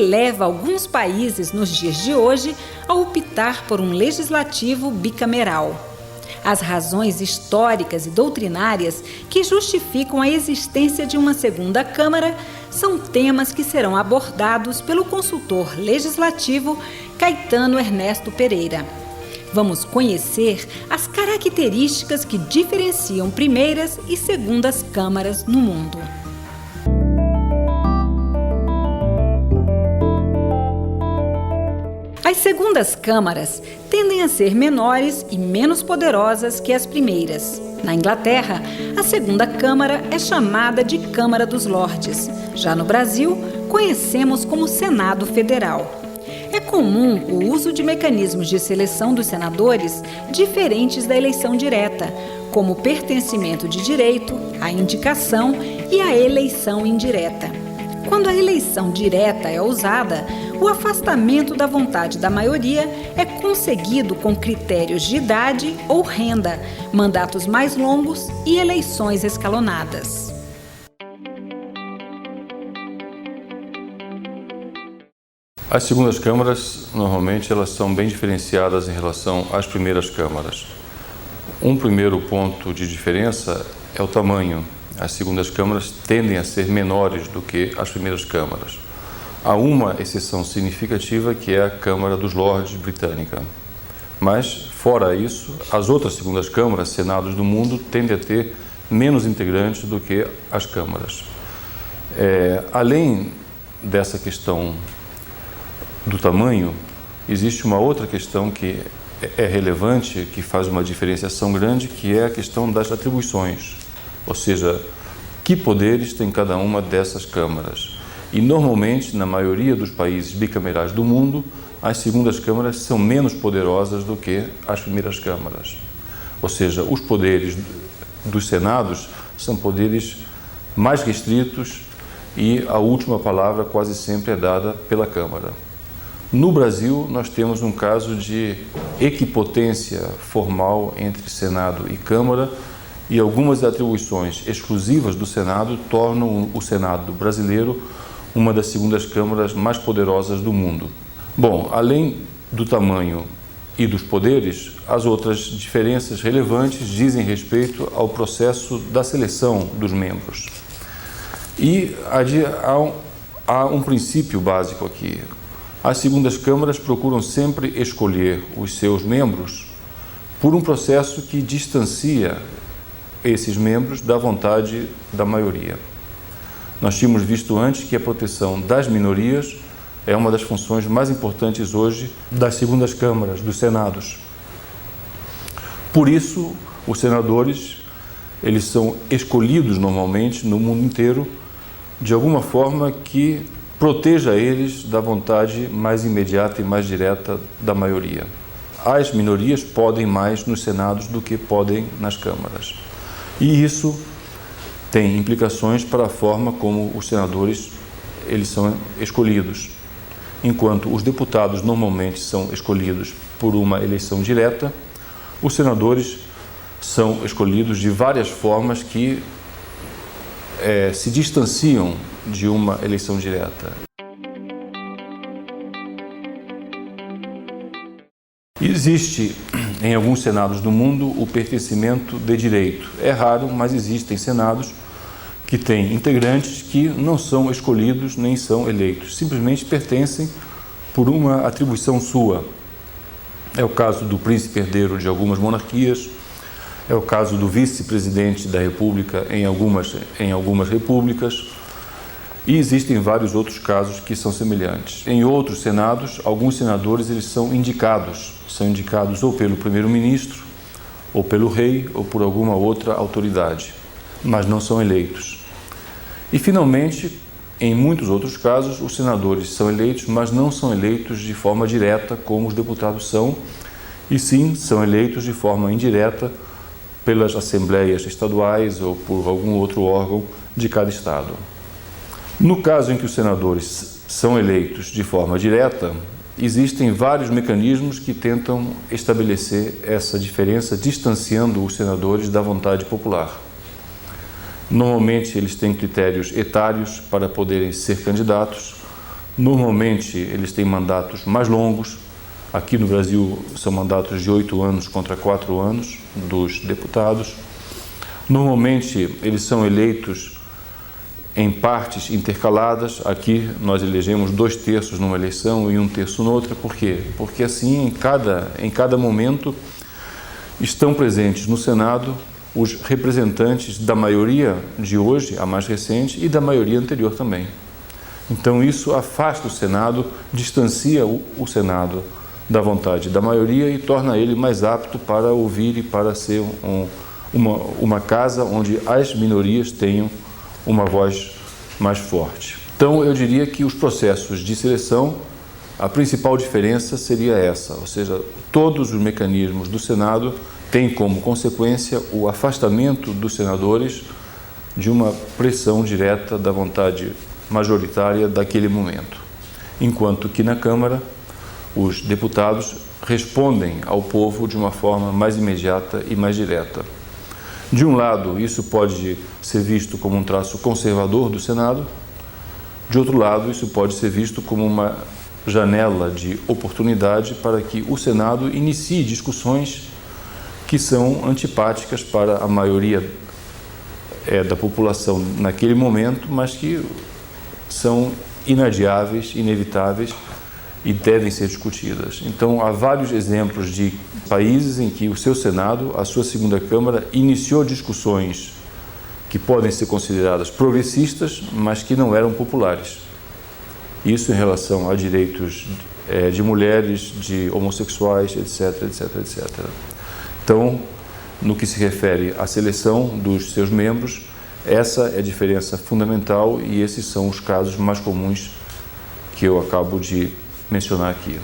leva alguns países nos dias de hoje a optar por um legislativo bicameral. As razões históricas e doutrinárias que justificam a existência de uma segunda Câmara são temas que serão abordados pelo consultor legislativo Caetano Ernesto Pereira. Vamos conhecer as características que diferenciam primeiras e segundas câmaras no mundo. As segundas câmaras tendem a ser menores e menos poderosas que as primeiras. Na Inglaterra, a segunda Câmara é chamada de Câmara dos Lordes. Já no Brasil, conhecemos como Senado Federal. É comum o uso de mecanismos de seleção dos senadores diferentes da eleição direta, como o pertencimento de direito, a indicação e a eleição indireta. Quando a eleição direta é usada, o afastamento da vontade da maioria é conseguido com critérios de idade ou renda, mandatos mais longos e eleições escalonadas. As segundas câmaras, normalmente, elas são bem diferenciadas em relação às primeiras câmaras. Um primeiro ponto de diferença é o tamanho. As segundas câmaras tendem a ser menores do que as primeiras câmaras. Há uma exceção significativa, que é a Câmara dos Lordes britânica. Mas, fora isso, as outras segundas câmaras, senados do mundo, tendem a ter menos integrantes do que as câmaras. Além dessa questão do tamanho, existe uma outra questão que é relevante, que faz uma diferenciação grande, que é a questão das atribuições. Ou seja, que poderes tem cada uma dessas câmaras. E, normalmente, na maioria dos países bicamerais do mundo, as segundas câmaras são menos poderosas do que as primeiras câmaras. Ou seja, os poderes dos senados são poderes mais restritos e a última palavra quase sempre é dada pela Câmara. No Brasil, nós temos um caso de equipotência formal entre Senado e Câmara, e algumas atribuições exclusivas do Senado tornam o Senado brasileiro uma das segundas câmaras mais poderosas do mundo. Bom, além do tamanho e dos poderes, as outras diferenças relevantes dizem respeito ao processo da seleção dos membros. E há um princípio básico aqui. As segundas câmaras procuram sempre escolher os seus membros por um processo que distancia esses membros da vontade da maioria. Nós tínhamos visto antes que a proteção das minorias é uma das funções mais importantes hoje das segundas câmaras, dos senados. Por isso, os senadores, eles são escolhidos normalmente no mundo inteiro de alguma forma que proteja eles da vontade mais imediata e mais direta da maioria. As minorias podem mais nos senados do que podem nas câmaras. E isso tem implicações para a forma como os senadores eles são escolhidos. Enquanto os deputados normalmente são escolhidos por uma eleição direta, os senadores são escolhidos de várias formas que se distanciam de uma eleição direta. Existe em alguns senados do mundo o pertencimento de direito. É raro, mas existem senados que têm integrantes que não são escolhidos nem são eleitos, simplesmente pertencem por uma atribuição sua. É o caso do príncipe herdeiro de algumas monarquias, é o caso do vice-presidente da República em algumas repúblicas, e existem vários outros casos que são semelhantes. Em outros senados, alguns senadores eles são indicados ou pelo primeiro-ministro, ou pelo rei, ou por alguma outra autoridade, mas não são eleitos. E, finalmente, em muitos outros casos, os senadores são eleitos, mas não são eleitos de forma direta, como os deputados são, e sim são eleitos de forma indireta pelas assembleias estaduais ou por algum outro órgão de cada estado. No caso em que os senadores são eleitos de forma direta, existem vários mecanismos que tentam estabelecer essa diferença, distanciando os senadores da vontade popular. Normalmente, eles têm critérios etários para poderem ser candidatos. Normalmente, eles têm mandatos mais longos. Aqui no Brasil, são mandatos de 8 anos contra 4 anos dos deputados. Normalmente, eles são eleitos em partes intercaladas. Aqui, nós elegemos 2/3 numa eleição e 1/3 noutra. Por quê? Porque assim, em cada momento, estão presentes no Senado os representantes da maioria de hoje, a mais recente, e da maioria anterior também. Então, isso afasta o Senado, distancia o Senado da vontade da maioria e torna ele mais apto para ouvir e para ser uma casa onde as minorias tenham uma voz mais forte. Então, eu diria que os processos de seleção, a principal diferença seria essa, ou seja, todos os mecanismos do Senado têm como consequência o afastamento dos senadores de uma pressão direta da vontade majoritária daquele momento, enquanto que na Câmara os deputados respondem ao povo de uma forma mais imediata e mais direta. De um lado, isso pode ser visto como um traço conservador do Senado, de outro lado, isso pode ser visto como uma janela de oportunidade para que o Senado inicie discussões que são antipáticas para a maioria da população naquele momento, mas que são inadiáveis, inevitáveis e devem ser discutidas. Então, há vários exemplos de países em que o seu Senado, a sua segunda Câmara, iniciou discussões que podem ser consideradas progressistas, mas que não eram populares. Isso em relação a direitos de mulheres, de homossexuais, etc, etc, etc. Então, no que se refere à seleção dos seus membros, essa é a diferença fundamental e esses são os casos mais comuns que eu acabo de mencionar aqui.